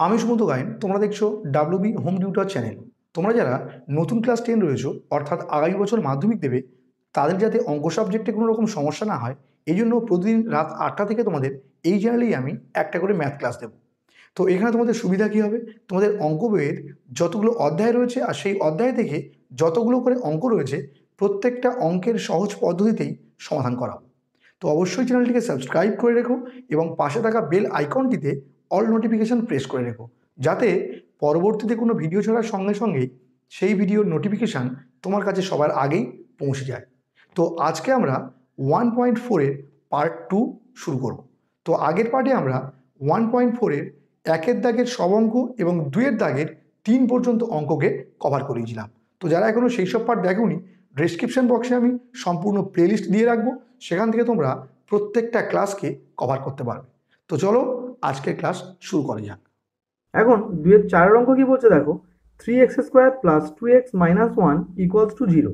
আমি সুমন্ত গায়েন, তোমরা দেখছো ডাব্লিউবি হোম টিউটর চ্যানেল। তোমরা যারা নতুন ক্লাস 10 রয়েছো, অর্থাৎ আগামী বছর মাধ্যমিক দেবে, তাদের যাতে অঙ্ক সাবজেক্টে কোনো রকম সমস্যা না হয়, এই জন্য প্রতিদিন রাত 8টা থেকে তোমাদের এই চ্যানেলেই আমি একটা করে ম্যাথ ক্লাস দেবো। তো এখানে তোমাদের সুবিধা কী হবে, তোমাদের অঙ্ক বইয়ের যতগুলো অধ্যায় রয়েছে আর সেই অধ্যায় থেকে যতগুলো করে অঙ্ক রয়েছে, প্রত্যেকটা অঙ্কের সহজ পদ্ধতিতেই সমাধান করাবো। তো অবশ্যই চ্যানেলটিকে সাবস্ক্রাইব করে রেখো এবং পাশে থাকা বেল আইকনটিতে অল নোটিফিকেশান প্রেস করে রেখো, যাতে পরবর্তীতে কোনো ভিডিও ছাড়ার সঙ্গে সঙ্গেই সেই ভিডিওর নোটিফিকেশান তোমার কাছে সবার আগেই পৌঁছে যায়। তো আজকে আমরা 1.4-এর পার্ট 2 শুরু করব। তো আগের পার্টে আমরা 1.4-এর 1-এর দাগের সব অঙ্ক এবং 2-এর দাগের 3 পর্যন্ত অঙ্ককে কভার করিয়েছিলাম। তো যারা এখনও সেই সব পার্ট দেখোনি, ডেসক্রিপশন বক্সে আমি সম্পূর্ণ প্লেলিস্ট দিয়ে রাখবো, সেখান থেকে তোমরা প্রত্যেকটা ক্লাসকে কভার করতে পারবে। তো চলো আজকের ক্লাস শুরু করা যাক। এখন 2-4 অঙ্ক কি বলছে দেখো, 3x² + 2x - 1 = 0।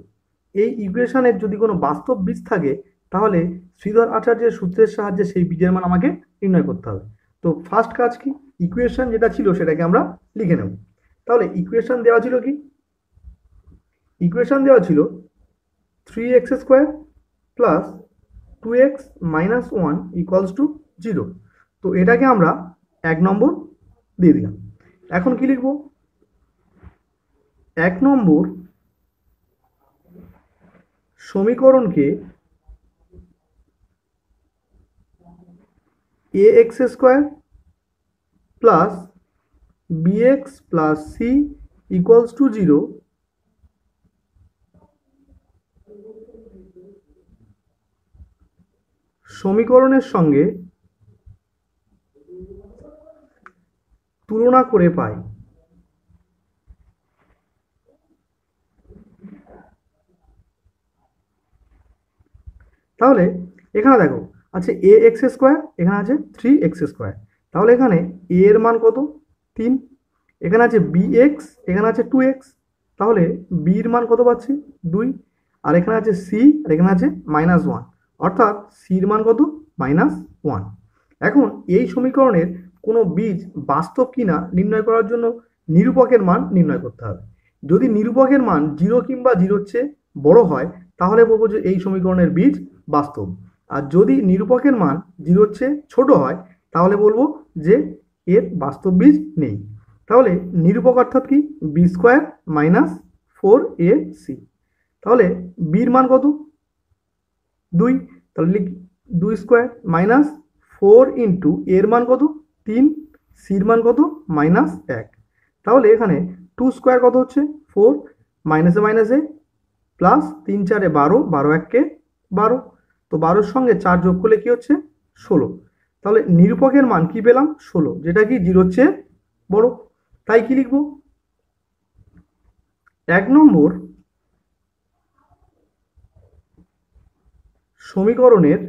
এই ইকুয়েশনের যদি কোনো বাস্তব বীজ থাকে তাহলে শ্রীধর আচার্যের সূত্রের সাহায্যে সেই বীজের মান আমাকে নির্ণয় করতে হবে। তো ফার্স্ট কাজ কি, ইকুয়েশন যেটা ছিল সেটাকে আমরা লিখে নেব। তাহলে ইকুয়েশন দেওয়া ছিল কি, ইকুয়েশন দেওয়া ছিল 3x² + 2x - 1 = 0। তো এটাকে আমরা 1 নম্বর দিয়ে দিলাম। এখন কি লিখব, 1 নম্বর সমীকরণকে ax² + bx + c = 0 সমীকরণের সঙ্গে তুলনা করে পাই। তাহলে এখানে দেখো আছে ax², এখানে আছে 3x²। তাহলে এখানে a এর মান কত, 3। এখানে আছে bx, এখানে আছে 2x। তাহলে b এর মান কত পাচ্ছি, 2। আর এখানে আছে c, আর এখানে আছে -1, অর্থাৎ c এর মান কত, -1। এখন এই সমীকরণের কোনো বীজ বাস্তব কিনা নির্ণয় করার জন্য নিরূপকের মান নির্ণয় করতে হবে। যদি নিরূপকের মান 0 কিংবা 0-এর চেয়ে বড় হয় তাহলে বলবো যে এই সমীকরণের বীজ বাস্তব। আর যদি নিরূপকের মান 0-এর চেয়ে ছোট হয় তাহলে বলবো যে এর বাস্তব বীজ নেই। তাহলে নিরূপক অর্থাৎ কি, b² - 4ac। তাহলে বির মান কত, 2। তাহলে লিখি 2² - 4 × এর মান কত, 3, সির মান কত, -1। তাহলে এখানে 2² কত হচ্ছে, 4, মাইনাসে মাইনাসে প্লাস 3 × 4 = 12, 12 × 1 = 12। তো 12-এর সঙ্গে 4 যোগ করলে কি হচ্ছে, 16। তাহলে নিরূপকের মান কি পেলাম, 16, যেটা কি 0-এর চেয়ে বড়। তাই কি লিখব, 1 নম্বর সমীকরণের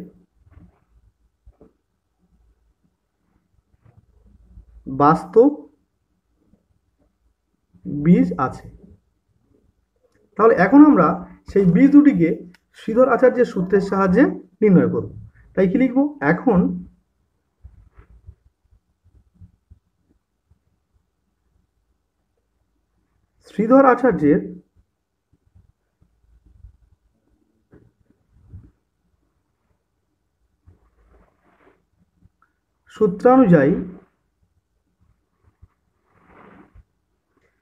বাস্তব বীজ আছে। তাহলে এখন আমরা সেই বীজ দুটিকে শ্রীধর আচার্যের সূত্রের সাহায্যে নির্ণয় করব। তাই কি লিখব, এখন শ্রীধর আচার্যের সূত্রানুযায়ী,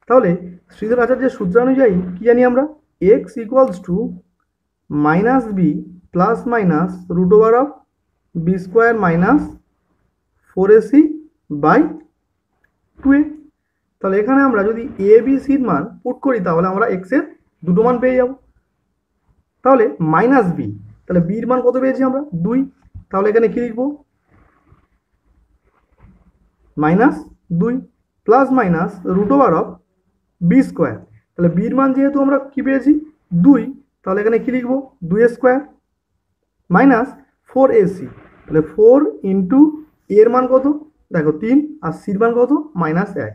তাহলে শ্রীধর আচার্যের সূত্রানুযায়ী কি জানি আমরা, x = -b ± √b² - 4ac/2a। তাহলে এখানে আমরা যদি a b c এর মান পুট করি তাহলে আমরা x এর দুটো মান পেয়ে যাব। তাহলে -b, তাহলে b এর মান কত পেয়েছি আমরা, 2। তাহলে এখানে কি লিখব, -2 ± √b²। তাহলে b এর মান যেহেতু আমরা কি পেয়েছি, 2, তাহলে এখানে কি লিখব, 2a² - 4ac। তাহলে 4 × এর মান কত, দেখো 3, আর সির মান কত, -1।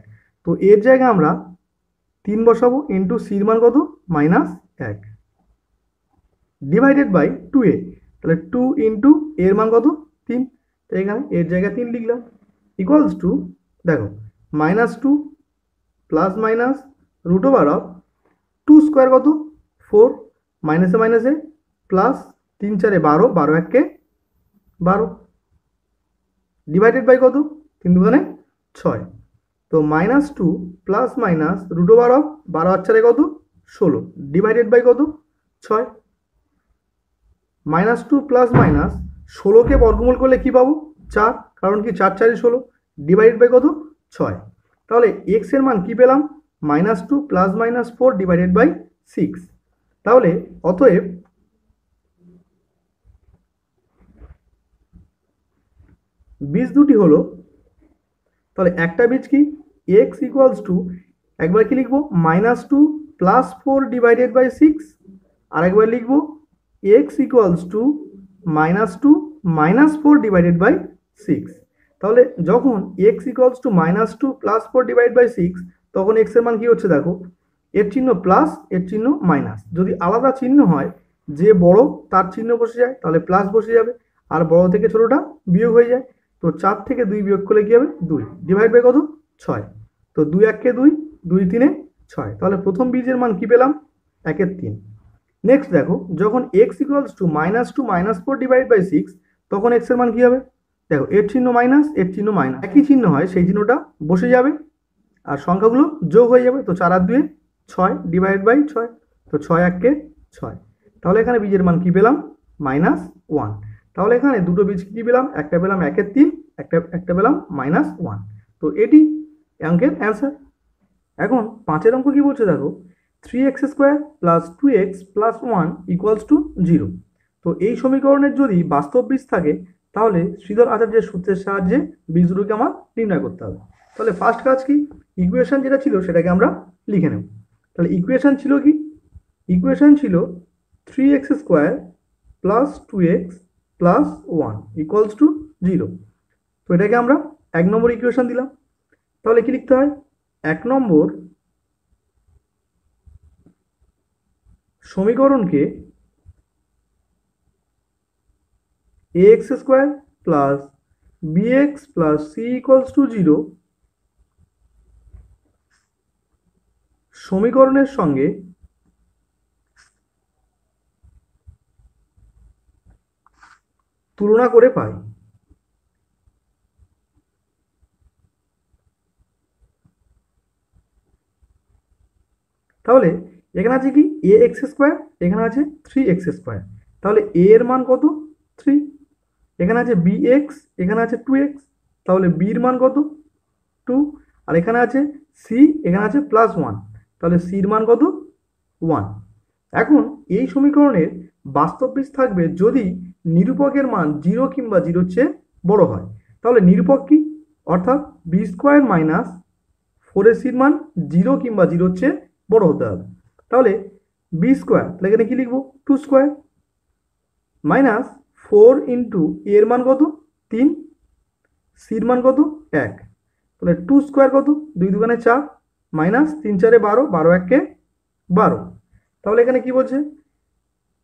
তো এর জায়গায় আমরা 3 বসাবো, ইন্টু সির মান কত, -1, ডিভাইডেড বাই 2a। তাহলে 2 × এর মান কত, 3। তো এখানে এর জায়গায় 3 লিখলাম, ইকুয়ালস টু, দেখো -2 plus minus root over of 2 square কত 4 মাইনাসে মাইনাসে প্লাস 3 4 12 12 1 12 ডিভাইডেড বাই কত 3 2 6 তো -2 plus minus root over of 12 আর 4 কত 16 ডিভাইডেড বাই কত 6 -2 প্লাস মাইনাস 16কে বর্গমূল করলে কি পাবো 4 কারণ কি 4 4 16 ডিভাইডেড বাই কত 6 তাহলে x এর মান কি পেলাম -2 প্লাস মাইনাস 4 ডিভাইডেড বাই 6 তাহলে অতএব বীজ দুটি হলো তাহলে একটা বীজ কি x ইকুয়ালস টু একবার কি লিখবো -2 প্লাস 4 ডিভাইডেড বাই 6 আর একবার লিখবো x equals to -2 minus 4 divided by 6 তাহলে যখন x equals to -2 plus 4 divide by 6 তখন x এর মান কি হচ্ছে দেখো এর চিহ্ন প্লাস এর চিহ্ন মাইনাস যদি আলাদা চিহ্ন হয় যে বড় তার চিহ্ন বসে যায় তাহলে প্লাস বসে যাবে আর বড় থেকে ছোটটা বিয়োগ হয়ে যায় তো 4 থেকে 2 বিয়োগ করলে কি হবে 2 ডিভাইড বাই কত 6 তো 2 1 কে 2 2 3 6 তাহলে প্রথম বীজের মান কি পেলাম 1 এর 3 নেক্সট দেখো যখন x equals to -2 minus 4 divide by 6 তখন x এর মান কি হবে দেখো এর চিহ্ন মাইনাস এর চিহ্ন মাইনাস একই চিহ্ন হয় সেই চিহ্নটা বসে যাবে আর সংখ্যাগুলো যোগ হয়ে যাবে তো 4 আর 2 6 ডিভাইড বাই 6 তো 6 1 কে 6 তাহলে এখানে বীজের মান কি পেলাম -1 তাহলে এখানে দুটো বীজ কি পেলাম একটা পেলাম 1 এর 3 একটা পেলাম -1 তো এটি অঙ্কের অ্যান্সার এখন 5 অঙ্ক কি বলছে দেখো 3x² plus 2x plus 1 equals to 0 তো এই সমীকরণের যদি বাস্তব বীজ থাকে তাহলে শ্রীধর আচার্যের সূত্রের সাহায্যে বীজ দুটোকে আমার নির্ণয় করতে হবে তাহলে ফার্স্ট কাজ কি ইকুয়েশন যেটা ছিল সেটাকে আমরা লিখে নেব তাহলে ইকুয়েশন ছিল কি ইকুয়েশন ছিল 3x² plus 2x plus 1 equals to 0 তো এটাকে আমরা 1 নম্বর ইকুয়েশন দিলাম তাহলে কি লিখতে হয় 1 নম্বর সমীকরণকে ax² plus bx plus c equals to 0 সমীকরণের সঙ্গে তুলনা করে পাই তাহলে এখানে আছে কি ax² এখানে আছে 3x² তাহলে a এর মান কত 3 এখানে আছে bx এখানে আছে 2x তাহলে b এর মান কত 2 আর এখানে আছে c এখানে আছে +1 তাহলে c এর মান কত 1 এখন এই সমীকরণের বাস্তব বীজ থাকবে যদি নিরূপকের মান 0 কিংবা 0 চেয়ে বড় হয় তাহলে নিরূপক কি অর্থাৎ b² মাইনাস 4ac এর মান 0 কিংবা 0 চেয়ে বড় হতে হবে তাহলে b² তাহলে এখানে কি লিখবো 2 স্কয়ার মাইনাস 4 ইন্টু এর মান কত 3 সির মান কত 1 তাহলে 2 স্কয়ার কত 2 দুগুণে 4 মাইনাস 3 4 12 12 1 কে 12 তাহলে এখানে কি বলছে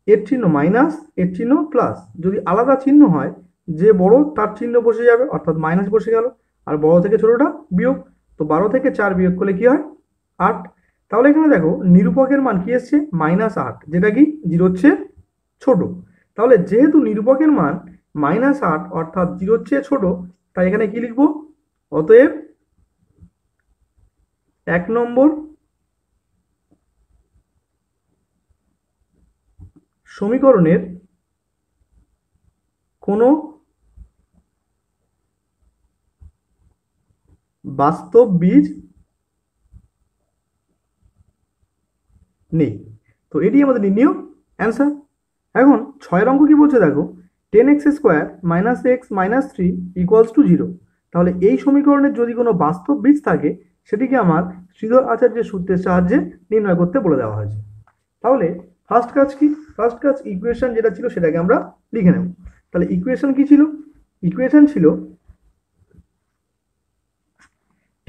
এর চিহ্ন মাইনাস এর চিহ্ন প্লাস যদি আলাদা চিহ্ন হয় যে বড় তার চিহ্ন বসে যাবে অর্থাৎ মাইনাস বসে গেল আর বড় থেকে ছোটটা বিয়োগ তো 12 থেকে 4 বিয়োগ করলে কি হয় 8 তাহলে এখানে দেখো নিরূপকের মান কি এসছে -8 যেটা কি 0 চেয়ে ছোট তাহলে যেহেতু নিরূপকের মান -8 অর্থাৎ 0 চেয়ে ছোট তাই এখানে কি লিখবো অতএব 1 নম্বর সমীকরণের কোনো বাস্তব বীজ নেই তো এটি আমাদের নির্ণয় অ্যান্সার এখন 6 অঙ্ক কি বলছে দেখো 10x² minus x minus 3 equals to 0 তাহলে এই সমীকরণের যদি কোনো বাস্তব বীজ থাকে সেটিকে আমার শ্রীধর আচার্যের সূত্রের সাহায্যে নির্ণয় করতে বলে দেওয়া হয়েছে তাহলে ফার্স্ট কাজ কি ফার্স্ট কাজ ইকুয়েশন যেটা ছিল সেটাকে আমরা লিখে নেব তাহলে ইকুয়েশন কি ছিল ইকুয়েশন ছিল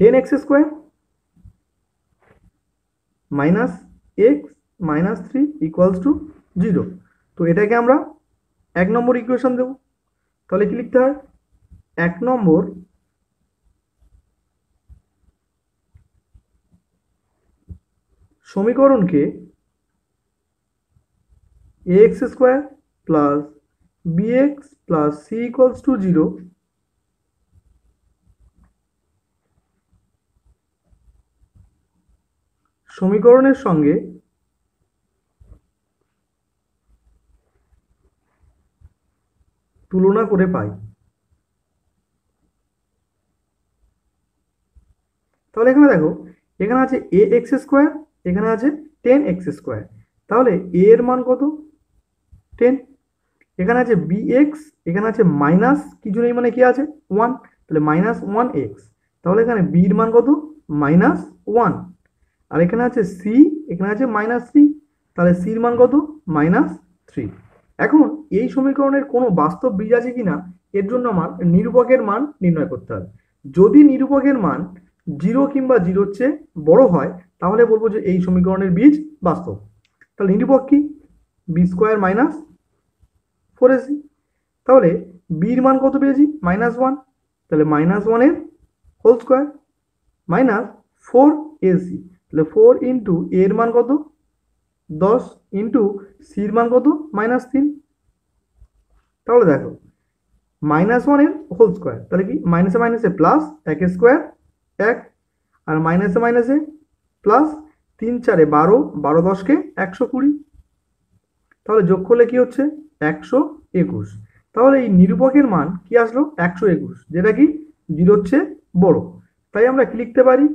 10x² minus x minus 3 equals to 0 তো এটাকে আমরা 1 নম্বর ইকুয়েশন দেব তাহলে কি লিখতে হয় 1 নম্বর সমীকরণকে ax square plus bx plus c equals to 0 সমীকরণের সঙ্গে তুলনা করে পাই। তাহলে এখানে দেখো, এখানে আছে ax স্কোয়ার, এখানে আছে 10x স্কোয়ার। তাহলে a এর মান কত? 10। এখানে আছে bx, এখানে আছে মাইনাস কিছু নেই মানে কি আছে 1, তাহলে মাইনাস 1x। তাহলে এখানে b এর মান কত? মাইনাস 1। আর এখানে আছে c, এখানে আছে মাইনাস 3, তাহলে c এর মান কত? মাইনাস 3। এখন এই সমীকরণের কোনো বাস্তব বীজ আছে কিনা এর জন্য আমার নিরূপকের মান নির্ণয় করতে হবে। যদি নিরূপকের মান 0 কিংবা 0 চেয়ে বড় হয় তাহলে বলবো যে এই সমীকরণের বীজ বাস্তব। তাহলে নিরূপক কি? B square minus 4ac। তাহলে বির মান কত পেয়েছি? মাইনাস 1, তাহলে মাইনাস 1 এর হোল স্কোয়ার মাইনাস 4ac, তাহলে 4 ইন্টু এর মান কত? 10 ইন্টু সির মান কত? মাইনাস 3। তাহলে দেখো মাইনাস 1 এর হোল স্কোয়ার, তাহলে কি মাইনাসে মাইনাসে প্লাস 1 স্কোয়ার 1, আর মাইনাসে মাইনাসে প্লাস 3 4 12, 12 10 120। তাহলে যোগ করলে কি হচ্ছে? 121। তাহলে এই নিরূপকের মান কি আসলো? 121, যেটা কি 0 হচ্ছে বড়। তাই আমরা কি লিখতে পারি?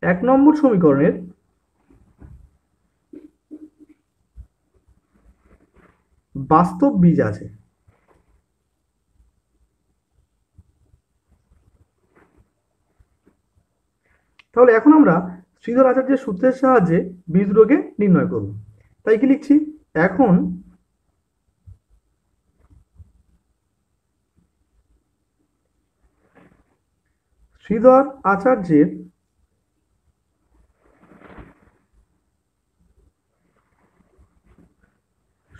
1 নম্বর সমীকরণের বাস্তব বীজ আছে। তাহলে এখন আমরা শ্রীধর আচার্যের সূত্রের সাহায্যে বীজ রোগে নির্ণয় করব। তাই কি লিখছি? এখন শ্রীধর আচার্যের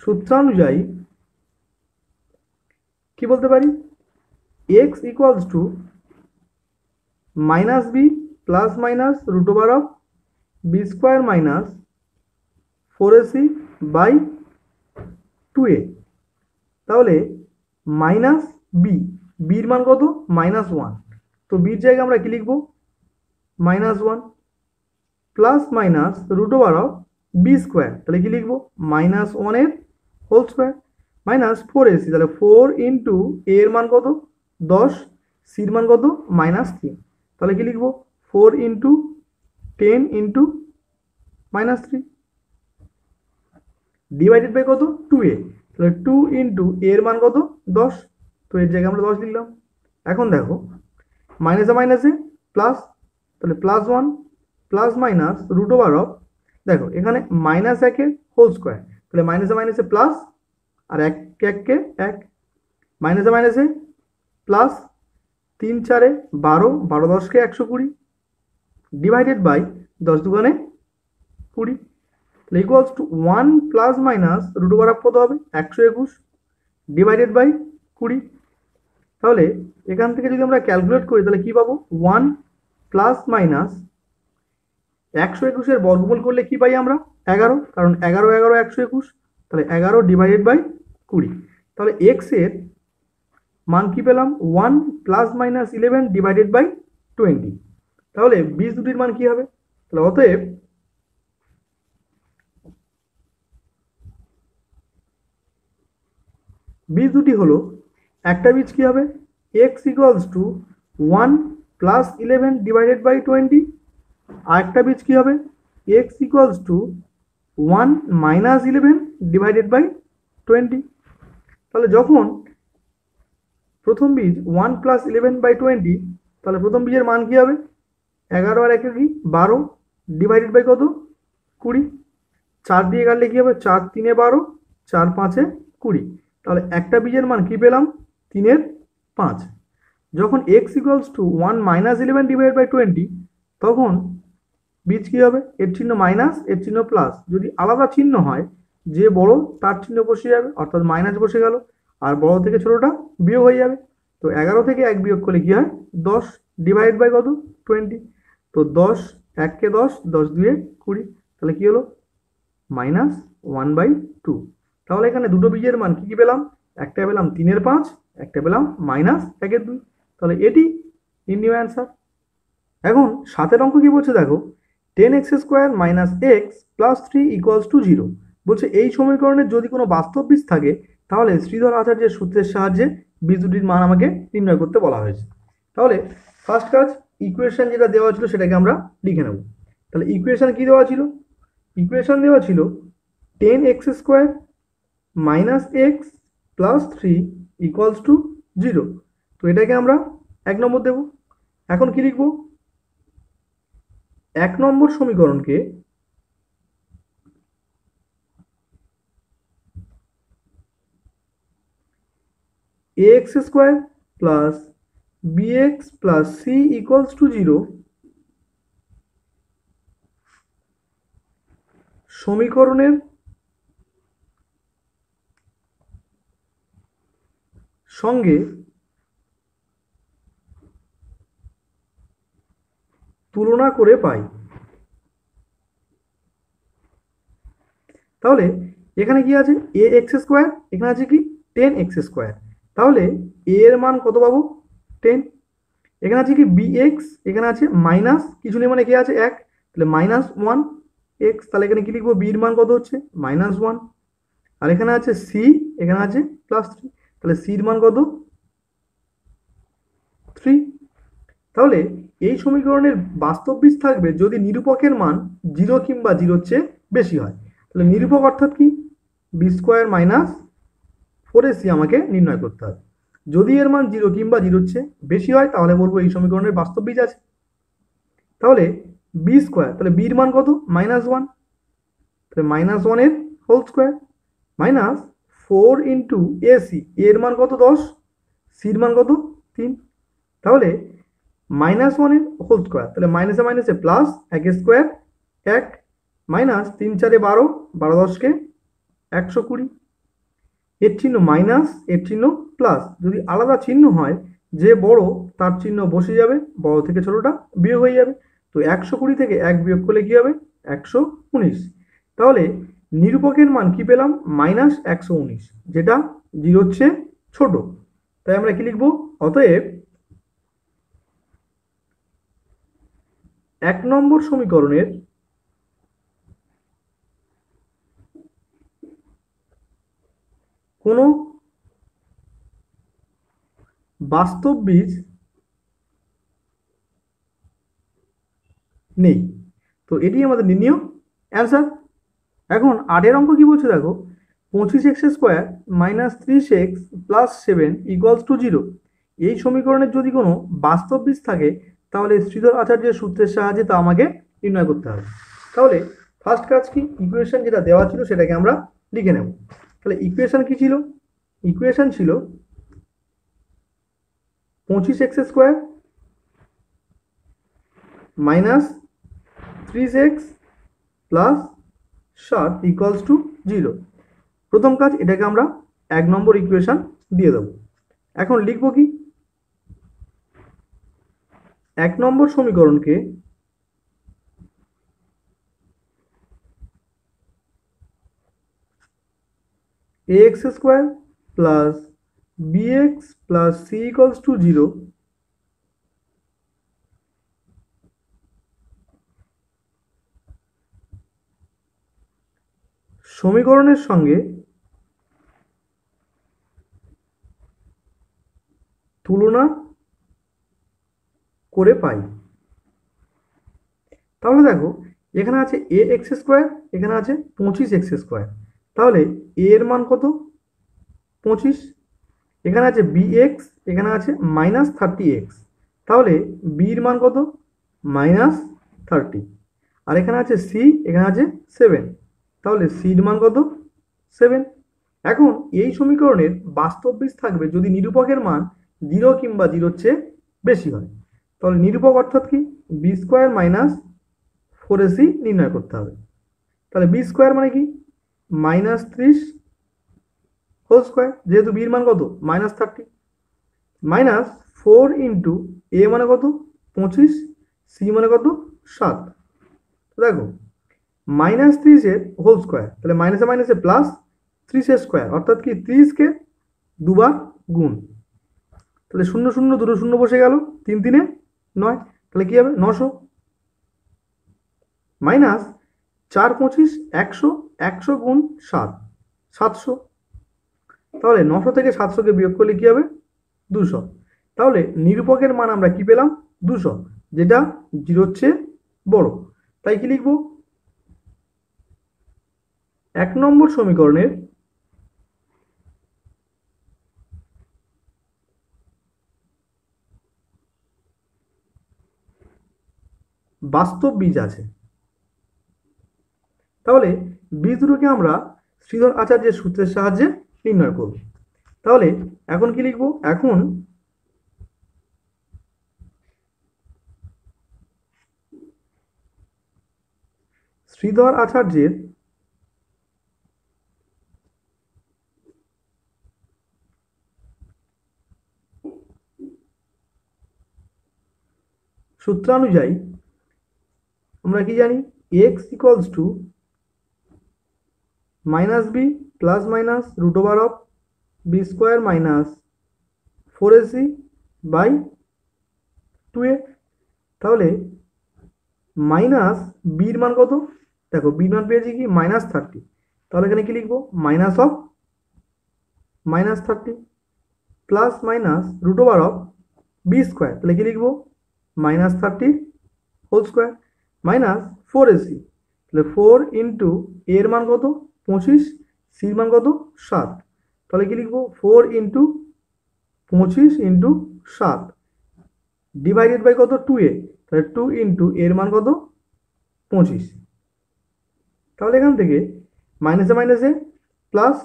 সূত্রানুযায়ী কি বলতে পারি? x equals to minus B plus minus root over of B square minus 4ac by 2a। তাহলে মাইনাস বি, বির মান কত? মাইনাস 1, তো বির জায়গায় আমরা কি লিখবো? Minus 1 plus minus root over of B square, তাহলে কি লিখবো? মাইনাস 1 এর হোল স্কোয়ার মাইনাস 4ac, তাহলে 4 ইন্টু a এর মান কত? 10, সির মান কত? মাইনাস 3, তাহলে কি লিখবো? 4 into 10 into minus 3 divided by কত? 2a, তাহলে 2 ইন্টু a এর মান কত? 10, তো এর জায়গায় আমরা 10 লিখলাম। এখন দেখো মাইনাসে মাইনাসে প্লাস, তাহলে plus 1 plus minus root over of, দেখো এখানে মাইনাস 1 এর হোল স্কোয়ার, তাহলে মাইনাসে মাইনাসে প্লাস, আর 1 1 1, মাইনাসে মাইনাসে প্লাস 3 4 12, 12 10 120 ডিভাইডেড বাই 10 দুগুণে 20, তাহলে equals to 1 plus minus root over of কত হবে? 121 ডিভাইডেড বাই 20। তাহলে এখান থেকে যদি আমরা ক্যালকুলেট করি তাহলে কি পাবো? 1 প্লাস মাইনাস 121 এর বর্গমূল করলে কি পাই আমরা? 11, কারণ 11 11 121, তাহলে 11 ডিভাইডেড বাই 20। তাহলে x এর মান কি পেলাম? 1 প্লাস মাইনাস 11 ডিভাইডেড বাই 20। তাহলে বীজ দুটির মান কি হবে? তাহলে অতএব বীজ দুটি হলো, একটা বীজ কি হবে? x equals to 1 plus 11 divided by 20, আর একটা বীজ কি হবে? x equals to 1 minus 11 divided by 20। তাহলে যখন প্রথম বীজ 1 প্লাস 11 বাই 20, তাহলে প্রথম বীজের মান কি হবে? 11 আর 1 কি 12 ডিভাইডেড বাই কত? 20। 4 দিয়ে কাটলে কি হবে? 4 3 12, 4 5 20। তাহলে একটা বীজের মান কি পেলাম? 3 এর 5। যখন x equals to 1 minus 11 divide by 20, তখন বীজ কি হবে? এর চিহ্ন মাইনাস, এর চিহ্ন প্লাস। যদি আলাদা চিহ্ন হয়, যে বড় তার চিহ্ন বসে যাবে, অর্থাৎ মাইনাস বসে গেল, আর বড় থেকে ছোটটা বিয়োগ হয়ে যাবে। তো 11 থেকে 1 বিয়োগ করলে কি হয়? 10 ডিভাইড বাই কত? 20। তো 10 1 কে 10, 10 2 20, তাহলে কি হলো -1/2। তাহলে এখানে দুটো বীজের মান কি কি পেলাম, একটা পেলাম 3/5, একটা পেলাম -1/2। তাহলে এটি নির্ণয় অ্যান্সার। এখন 7 অঙ্ক কি বলছে দেখো, 10x² - x + 3 = 0। বলছে এই সমীকরণের যদি কোনো বাস্তব বীজ থাকে তাহলে শ্রীধর আচার্যের সূত্রের সাহায্যে বীজ দুটির মান আমাকে নির্ণয় করতে বলা হয়েছে। তাহলে ফার্স্ট কাজ, ইকুয়েশন যেটা দেওয়া ছিল সেটাকে আমরা লিখে নেব। তাহলে ইকুয়েশন কি দেওয়া ছিল, ইকুয়েশন দেওয়া ছিল 10x² - x + 3 = 0। তো এটাকে আমরা 1 নম্বর দেব। এখন কি লিখব, 1 নম্বর সমীকরণকে ax² + bx + c = 0 সমীকরণের সঙ্গে তুলনা করে পাই। তাহলে এখানে কি আছে, ax², এখানে আছে কি 10x²। তাহলে a এর মান কত পাবো, 10। এখানে আছে কি bx, এখানে আছে মাইনাস কিছু নেই মানে কি আছে 1, তাহলে -1x। তাহলে এখানে কি লিখবো, b এর মান কত হচ্ছে -1। আর এখানে আছে c, এখানে আছে +3, তাহলে c এর মান কত 3। তাহলে এই সমীকরণের বাস্তব বীজ থাকবে যদি নিরূপকের মান 0 কিংবা 0-র চেয়ে বেশি হয়। তাহলে নিরূপক অর্থাৎ কি, b² - 4ac আমাকে নির্ণয় করতে হবে। যদি এর মান 0 কিংবা 0-র চেয়ে বেশি হয় তাহলে বলবো এই সমীকরণের বাস্তব বীজ আছে। তাহলে b², তাহলে b এর মান কত -1, তাহলে -1 এর হোল স্কোয়ার -4 × ac, এর মান কত 10, c এর মান কত 3। তাহলে -1 এর হোল স্কোয়ার, তাহলে মাইনাসে মাইনাসে প্লাস, 1² 1, -3 × 4 = 12, 12 10 = 120। এর চিহ্ন মাইনাস, এর চিহ্ন প্লাস, যদি আলাদা চিহ্ন হয় যে বড় তার চিহ্ন বসে যাবে, বড় থেকে ছোটটা বিয়োগ হয়ে যাবে। তো 120 থেকে 1 বিয়োগ করলে কি হবে 119। তাহলে নিরূপকের মান কি পেলাম -119, যেটা 0-র চেয়ে ছোট। তাই আমরা কি লিখব, অতএব 1 নম্বর সমীকরণের কোনো বাস্তব বীজ নেই। তো এটি আমাদের নির্ণয় অ্যান্সার। এখন 8 অঙ্ক কি বলছে দেখো, 25x² - 30x + 7 = 0। এই সমীকরণের যদি কোনো বাস্তব বীজ থাকে তাহলে শ্রীধর আচার্যের সূত্রের সাহায্যে তা আমাকে নির্ণয় করতে হবে। তাহলে ফার্স্ট কাজ কি, ইকুয়েশন যেটা দেওয়া ছিল সেটাকে আমরা লিখে নেব। তাহলে ইকুয়েশন কি ছিল, ইকুয়েশন ছিল 25x² - 30x + 7 = 0। প্রথম কাজ, এটাকে আমরা 1 নম্বর ইকুয়েশন দিয়ে দেব। এখন লিখব কি, 1 নম্বর সমীকরণকে ax² + bx + c = 0 সমীকরণের সঙ্গে তুলনা করে পাই। তাহলে দেখো এখানে আছে ax², এখানে আছে 25x²। তাহলে a এর মান কত 25, এখানে আছে bx, এখানে আছে -30x। তাহলে b এর মান কত -30, আর এখানে আছে c, এখানে আছে 7। তাহলে c এর মান কত 7। এখন এই সমীকরণের বাস্তব বীজ থাকবে যদি নিরূপকের মান 0 কিংবা 0-র চেয়ে বেশি হয়। তাহলে নিরূপক অর্থাৎ কি, b² - 4ac নির্ণয় করতে হবে। তাহলে b² মানে কি -30 হোল স্কোয়ার, যেহেতু b এর মান কত -30, -4 × a মানে কত 25, c মানে কত 7। তো দেখো -30 হোল স্কোয়ার, তাহলে মাইনাসে মাইনাসে প্লাস 30 স্কোয়ার, অর্থাৎ কি 30কে দুবার গুণ, তাহলে 0 0 দুটো 0 বসে গেল, 3 3 9, তাহলে কি হবে 900 মাইনাস 4 25 100, 100 গুণ 7 700, তাহলে 900 থেকে 700কে বিয়োগ করলে কি হবে 200। তাহলে নিরূপকের মান আমরা কি পেলাম 200, যেটা 0-র চেয়ে বড়। তাই কি লিখব 1 নম্বর সমীকরণের বাস্তব বীজ আছে। তাহলে বীজ দুটোকে আমরা শ্রীধর আচার্যের সূত্রের সাহায্যে নির্ণয় করব। তাহলে এখন কি লিখব, এখন শ্রীধর আচার্যের সূত্রানুযায়ী আমরা কি জানি x equals to -b plus minus root over of B square minus 4ac by 2a। তাহলে মাইনাস বির মান কত, দেখো বির মান পেয়েছি কি -30, তাহলে এখানে কি লিখবো minus of -30 plus minus root over of B square, তাহলে কি লিখবো -30 হোল স্কোয়ার মাইনাস 4ac, তাহলে 4 ইন্টু এর মান কত 25, সির মান কত 7, তাহলে কি লিখবো 4 ইন্টু 25 ইন্টু 7 ডিভাইডেড বাই কত 2a, তাহলে 2 ইন্টু এর মান কত 25। তাহলে এখান থেকে মাইনাসে মাইনাসে plus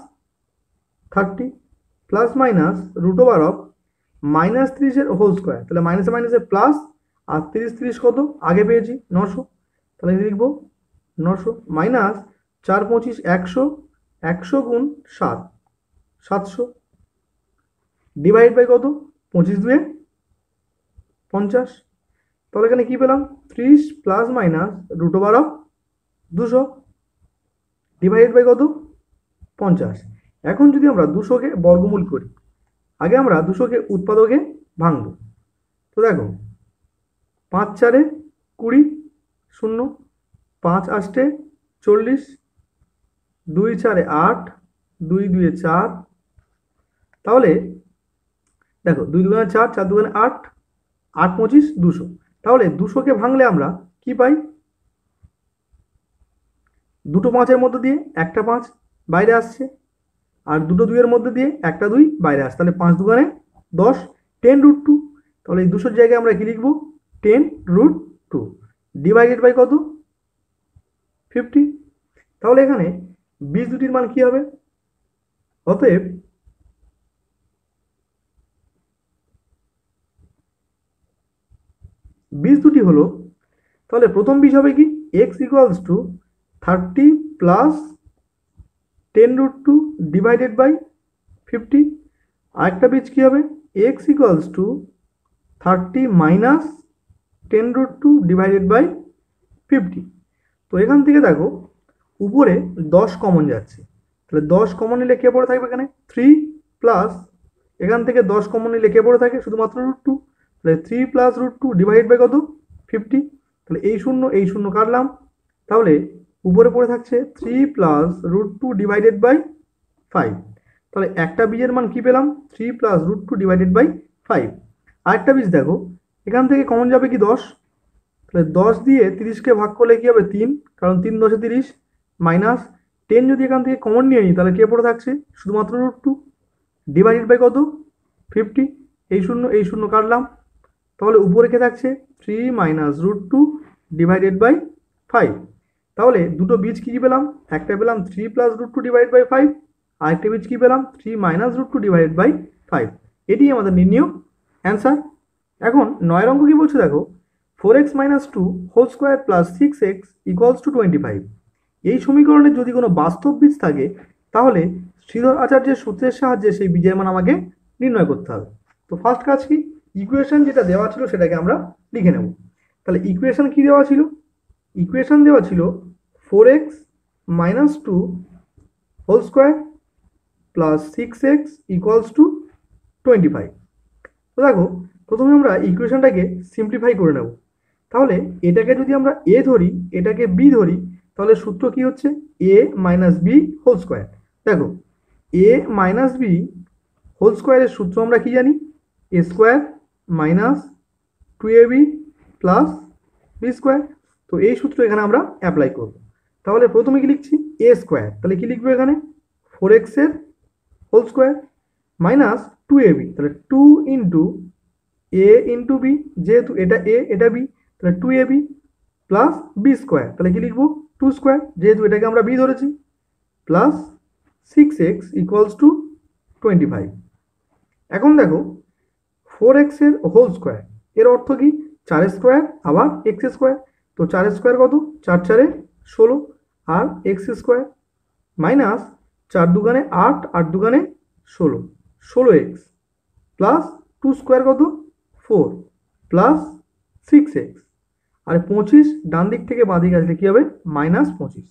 30 plus minus root over of -30 whole square, তাহলে মাইনাসে মাইনাসে প্লাস, আর 30 30 কত আগে পেয়েছি 900, তাহলে লিখবো 900 মাইনাস 4 25 100, 100 গুণ 7 700 ডিভাইড বাই কত 25 2 50, তাহলে এখানে কি পেলাম 30 plus minus root over of 200 divide by কত 50। এখন যদি আমরা 200কে বর্গমূল করি, আগে আমরা 200কে উৎপাদকে ভাঙব। তো দেখো 5 4 20 0, 5 8 40, 2 4 8, 2 2 4, তাহলে দেখো 2 2 4, 4 2 8, 8 25 200, তাহলে 200কে ভাঙলে আমরা কি পাই, দুটো 5-এর মধ্যে দিয়ে একটা 5 বাইরে আসছে, আর দুটো 2-এর মধ্যে দিয়ে একটা 2 বাইরে আসছে, তাহলে 5 2 10, 10√2, তাহলে এই 200-র জায়গায় আমরা কি লিখবো 10√2 ডিভাইডেড বাই কত 50। তাহলে এখানে বীজ দুটির মান কি হবে, অতএব বীজ দুটি হলো, তাহলে প্রথম বীজ হবে কি x equals to 30 plus 10√2 divided by 50, আরেকটা বীজ কি হবে x equals to 30 minus 10√2 divided by 50। তো এখান থেকে দেখো উপরে 10 কমন যাচ্ছে, তাহলে 10 কমন নিলে কে পড়ে থাকবে এখানে 3 প্লাস, এখান থেকে 10 কমন নিলে কে পড়ে থাকে শুধুমাত্র √2, তাহলে 3 প্লাস √2 ডিভাইড বাই কত 50, তাহলে এই শূন্য কাটলাম, তাহলে উপরে পড়ে থাকছে 3 প্লাস √2 ডিভাইডেড বাই 5, তাহলে একটা বীজের মান কি পেলাম 3 প্লাস √2 ডিভাইডেড বাই 5। আরেকটা বীজ দেখো এখান থেকে কমন যাবে কি 10, তাহলে 10 দিয়ে 30কে ভাগ করলে কি হবে 3, কারণ 3 10 30, মাইনাস 10 যদি এখান থেকে কমন নিয়ে নিই তাহলে কে পড়ে থাকছে শুধুমাত্র √2 ডিভাইডেড বাই কত 50, এই শূন্য কাটলাম, তাহলে উপরে কে থাকছে 3 মাইনাস √2 ডিভাইডেড বাই 5। তাহলে দুটো বীজ কি পেলাম, একটা পেলাম 3 প্লাস √2 ডিভাইড বাই 5, আরেকটা বীজ কি পেলাম 3 মাইনাস √2 ডিভাইড বাই 5। এটি আমাদের নির্ণয় অ্যান্সার। এখন 9 অঙ্ক কি বলছে দেখো 4x minus 2 whole square plus 6x equals to 25। এই সমীকরণের যদি কোনো বাস্তব বীজ থাকে তাহলে শ্রীধর আচার্যের সূত্রের সাহায্যে সেই বীজের মান আমাকে নির্ণয় করতে হবে। তো ফার্স্ট কাজ কি, ইকুয়েশন যেটা দেওয়া ছিল সেটাকে আমরা লিখে নেব। তাহলে ইকুয়েশন কি দেওয়া ছিল, ইকুয়েশন দেওয়া ছিল 4x minus 2 whole square plus 6x equals to 25। তো দেখো প্রথমে আমরা ইকুয়েশনটাকে সিম্পলিফাই করে নেব। তাহলে এটাকে যদি আমরা এ ধরি, এটাকে বি ধরি, তাহলে সূত্র কি হচ্ছে এ মাইনাস বি হোল স্কোয়ার। দেখো এ মাইনাস বি হোল স্কোয়ারের সূত্র আমরা কি জানি, a square minus 2ab plus b square. তো এই সূত্র এখানে আমরা অ্যাপ্লাই করব। তাহলে প্রথমে কি লিখছি এ স্কোয়ার, তাহলে কি লিখবো এখানে 4x এর হোল স্কোয়ার মাইনাস 2ab, তাহলে 2 ইন্টু এ ইন্টু বি, যেহেতু এটা এ এটা বি, তাহলে 2ab প্লাস বি স্কোয়ার, তাহলে কি লিখবো 2 স্কোয়ার, যেহেতু এটাকে আমরা বি ধরেছি, প্লাস 6x ইকুয়ালস টু 25। এখন দেখো 4x এর হোল স্কোয়ার এর অর্থ কি 4 স্কোয়ার আবার এক্স স্কোয়ার। তো 4 স্কোয়ার কত, 4 4 16 আর এক্স স্কোয়ার মাইনাস 4 দুগানে 8, 8 দুগানে 16, 16x প্লাস 2 স্কোয়ার কত 4 প্লাস 6x আর 25 ডান দিক থেকে বাঁ দিকে আসলে কি হবে মাইনাস 25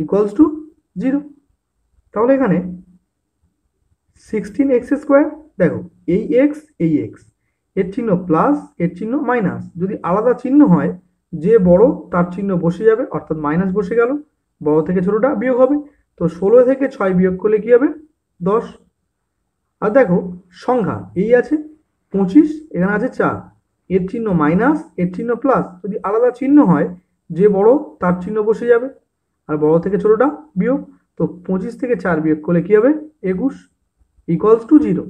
ইকুয়ালস টু 0। তাহলে এখানে 16x স্কোয়ার, দেখো এই এক্স এই এক্স, এর চিহ্ন প্লাস এর চিহ্ন মাইনাস, যদি আলাদা চিহ্ন হয় যে বড় তার চিহ্ন বসে যাবে, অর্থাৎ মাইনাস বসে গেল, বড় থেকে ছোটটা বিয়োগ হবে। তো 16 থেকে 6 বিয়োগ করলে কি হবে 10। আর দেখো সংখ্যা এই আছে 25, এখানে আছে 4, এর চিহ্ন মাইনাস এর চিহ্ন প্লাস, যদি আলাদা চিহ্ন হয় যে বড় তার চিহ্ন বসে যাবে আর বড় থেকে ছোটটা বিয়োগ। তো 25 থেকে 4 বিয়োগ করলে কি হবে 21 ইকুয়ালস টু 0।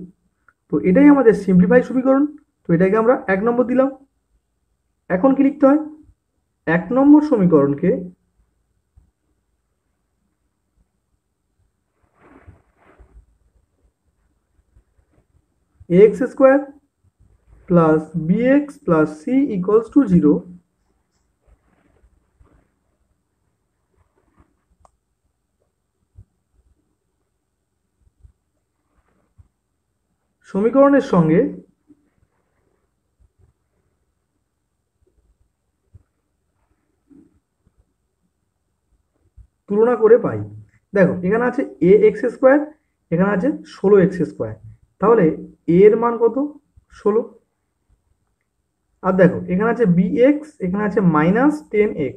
তো এটাই আমাদের সিম্পলিফাই সমীকরণ। তো এটাকে আমরা 1 নম্বর দিলাম। এখন কি লিখতে হয়, 1 নম্বর সমীকরণকে ax square plus bx plus c equals to 0 সমীকরণের সঙ্গে তুলনা করে পাই। দেখো এখানে আছে এ এক্স স্কোয়ার, এখানে আছে 16x স্কোয়ার, তাহলে এ এর মান কত 16। আর দেখো এখানে আছে বি এক্স, এখানে আছে মাইনাস 10x,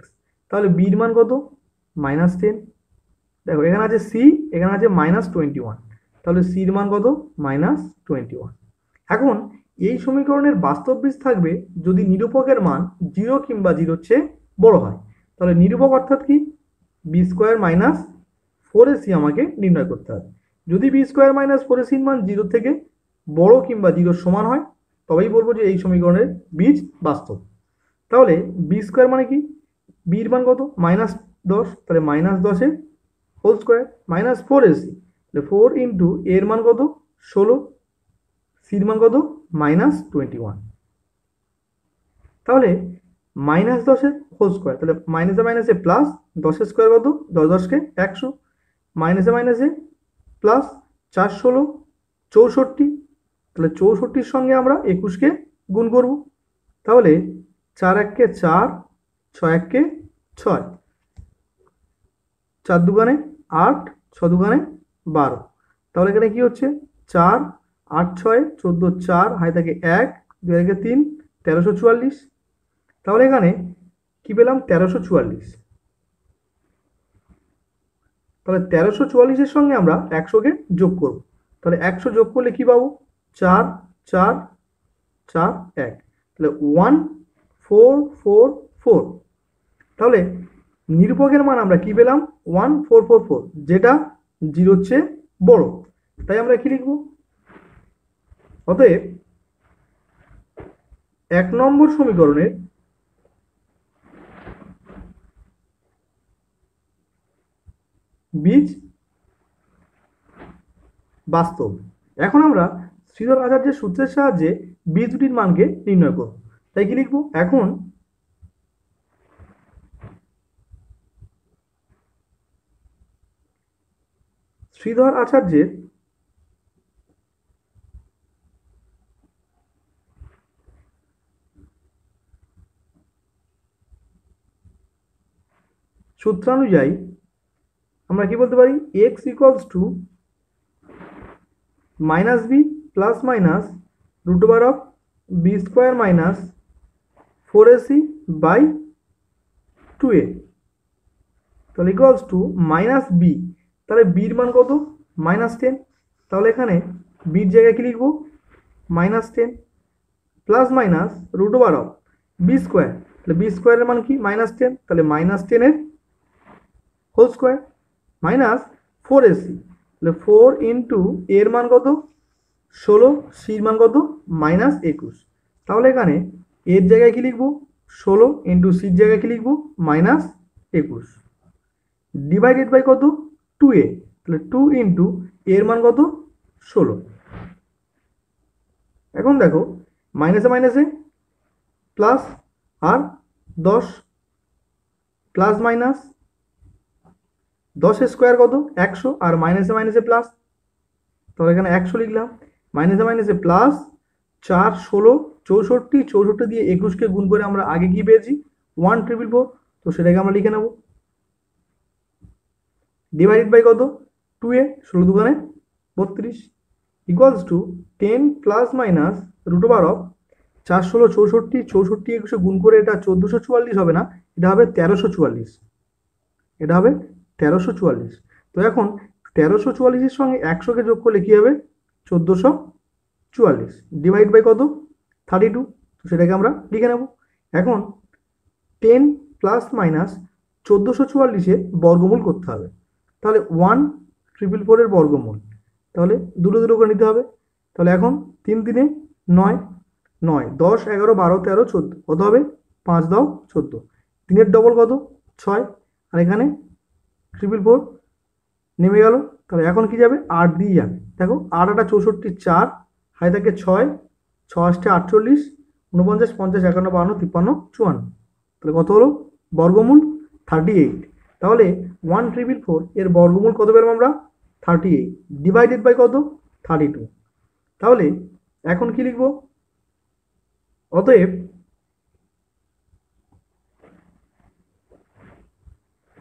তাহলে বির মান কত মাইনাস 10। দেখো এখানে আছে সি, এখানে আছে মাইনাস 21, তাহলে সির মান কত মাইনাস 21। এখন এই সমীকরণের বাস্তব বীজ থাকবে যদি নিরূপকের মান 0 কিংবা 0 চেয়ে বড় হয়। তাহলে নিরূপক অর্থাৎ কি বি স্কোয়ার মাইনাস 4ac আমাকে নির্ণয় করতে হবে। যদি বি স্কোয়ার মাইনাস 4ac মান 0 থেকে বড় কিংবা 0 সমান হয় তবেই বলবো যে এই সমীকরণের বীজ বাস্তব। তাহলে বি স্কোয়ার মানে কি, বির মান কত মাইনাস 10, তাহলে minus 10 whole square minus 4ac, তাহলে 4 ইন্টু এর মান কত 16, সির মান কত মাইনাস 21। তাহলে মাইনাস 10 হোল স্কোয়ার, তাহলে মাইনাসে মাইনাসে প্লাস 10 স্কোয়ার কত 10 10কে 100, মাইনাসে মাইনাসে প্লাস 4 16 64, তাহলে 64-র সঙ্গে আমরা 21কে গুণ করব। তাহলে 4 1-কে 4, 6 1-কে 6, 4 দুগানে 8, 6 দুগানে 12, তাহলে এখানে কি হচ্ছে 4 8 6 14, 4 হাই থাকে 1 2 1 3, 1344। তাহলে এখানে কি পেলাম 1344। তাহলে 1344-এর সঙ্গে আমরা 100-কে যোগ করব। তাহলে 100 যোগ করলে কি পাবো 4 4 4 1, তাহলে 1 4 4 4। তাহলে নিরূপকের মান আমরা কি পেলাম 1444, যেটা 0-র চেয়ে বড়। তাই আমরা কি লিখব, অতএব 1 নম্বর সমীকরণের বীজ বাস্তব। এখন আমরা শ্রীধর আচার্যের সূত্রের সাহায্যে বীজ দুটির মানকে নির্ণয় করব। তাই কি লিখব, এখন শ্রীধর আচার্যের সূত্রানুযায়ী আমরা কি বলতে পারি, x equals to minus B plus minus root over of B square minus 4ac by 2a, তাহলে ইকুয়ালস টু মাইনাস বি, তাহলে বির মান কত, -10, তাহলে এখানে বির জায়গায় কি লিখবো, -10 plus minus root over of B square, তাহলে বি স্কোয়ারের মান কি, -10, তাহলে -10 এর হোল স্কোয়ার মাইনাস 4ac, তাহলে 4 ইন্টু এর মান কত 16, সির মান কত -21, তাহলে এখানে এর জায়গায় কি লিখবো 16 ইন্টু সির জায়গায় কি লিখবো -21, ডিভাইডেড বাই কত 2a, তাহলে 2 ইন্টু এর মান কত 16। এখন দেখো মাইনাসে মাইনাসে প্লাস আর 10 প্লাস মাইনাস 10 স্কোয়ার কত 100 আর মাইনাসে মাইনাসে প্লাস, তাহলে এখানে 100 লিখলাম, মাইনাসে মাইনাসে প্লাস 4 16 64, 64 দিয়ে 21কে গুণ করে আমরা আগে কি পেয়েছি 1444, তো সেটাকে আমরা লিখে নেব, ডিভাইডেড বাই কত 2a, 16 দুগুণে 32 equals to 10 plus minus root over of 4 16 64, 64 21 গুণ করে এটা 1444 হবে না, এটা হবে 1344, এটা হবে 1344। তো এখন 1344-এর সঙ্গে 100কে যোগ করলে কি হবে 1444, ডিভাইড বাই কত 32, তো সেটাকে আমরা লিখে নেব। এখন 10 প্লাস মাইনাস 1444-এ বর্গমূল করতে হবে, তাহলে 1444 এর বর্গমূল, তাহলে দুটো দুটো করে নিতে হবে, তাহলে এখন 3 3 9 9 10 11 12 13 14, কত হবে 5 দাও 14, 3-এর ডবল কত 6, আর এখানে 444 নেমে গেল, তাহলে এখন কি যাবে 8 দিয়ে যাবে, দেখো 8 8 64, 4 হাই থাকে 6 6 8 48 49 50 51 52 53 54, তাহলে কত হলো বর্গমূল 38, তাহলে 1444 এর বর্গমূল কত পেলাম আমরা 38, ডিভাইডেড বাই কত 32, তাহলে এখন কি লিখবো, অতএব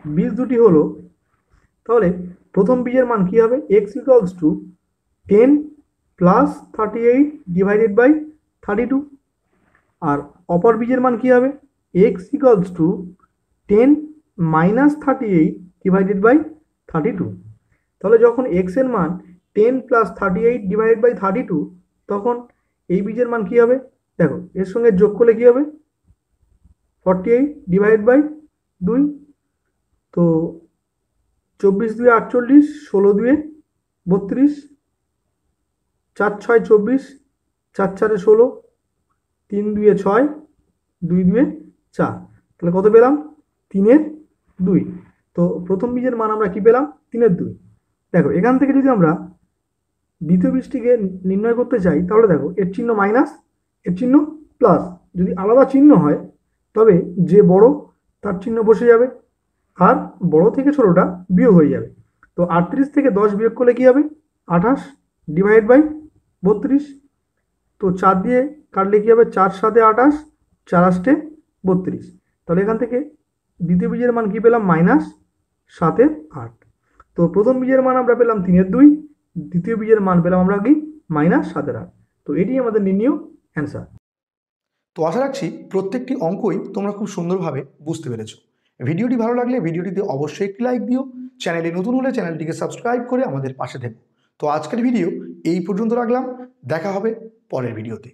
বীজ দুটি হলো, তাহলে প্রথম বীজের মান কি হবে x equals to 10 plus 38 divided by 32, আর অপর বীজের মান কি হবে x equals to 10 minus 38 divided by 32, তাহলে যখন x এর মান 10 প্লাস 38 ডিভাইডেড বাই 32, তখন এই বীজের মান কি হবে, দেখো এর সঙ্গে যোগ করলে কি হবে 48 ডিভাইড বাই 2, তো 24 2 48, 16 2 32, 4 6 24, 4 4 16, 3 2 6, 2 2 4, তাহলে কত পেলাম 3 2, তো প্রথম বীজের মান আমরা কি পেলাম 3 2। দেখো এখান থেকে যদি আমরা দ্বিতীয় বীজটিকে নির্ণয় করতে চাই, তাহলে দেখো এর চিহ্ন মাইনাস এর চিহ্ন প্লাস, যদি আলাদা চিহ্ন হয় তবে যে বড় তার চিহ্ন বসে যাবে আর বড় থেকে ছোটটা বিয়োগ হয়ে যাবে, তো 38 থেকে 10 বিয়োগ করলে কি হবে 28 ডিভাইড বাই 32, তো 4 দিয়ে কাটলে কি হবে 4 7 28, 4 8 32, তাহলে এখান থেকে দ্বিতীয় বীজের মান কি পেলাম -7 8, তো প্রথম বীজের মান আমরা পেলাম 3 2, দ্বিতীয় বীজের মান পেলাম আমরা কি -7 8, তো এটি আমাদের নির্ণীয় অ্যান্সার। তো আশা রাখছি প্রত্যেকটি অঙ্কই তোমরা খুব সুন্দরভাবে বুঝতে পেরেছো। ভিডিওটি ভালো লাগলে ভিডিওটিতে অবশ্যই একটি লাইক দিও, চ্যানেলে নতুন হলে চ্যানেলটিকে সাবস্ক্রাইব করে আমাদের পাশে থেকো। তো আজকের ভিডিও এই পর্যন্ত রাখলাম, দেখা হবে পরের ভিডিওতে।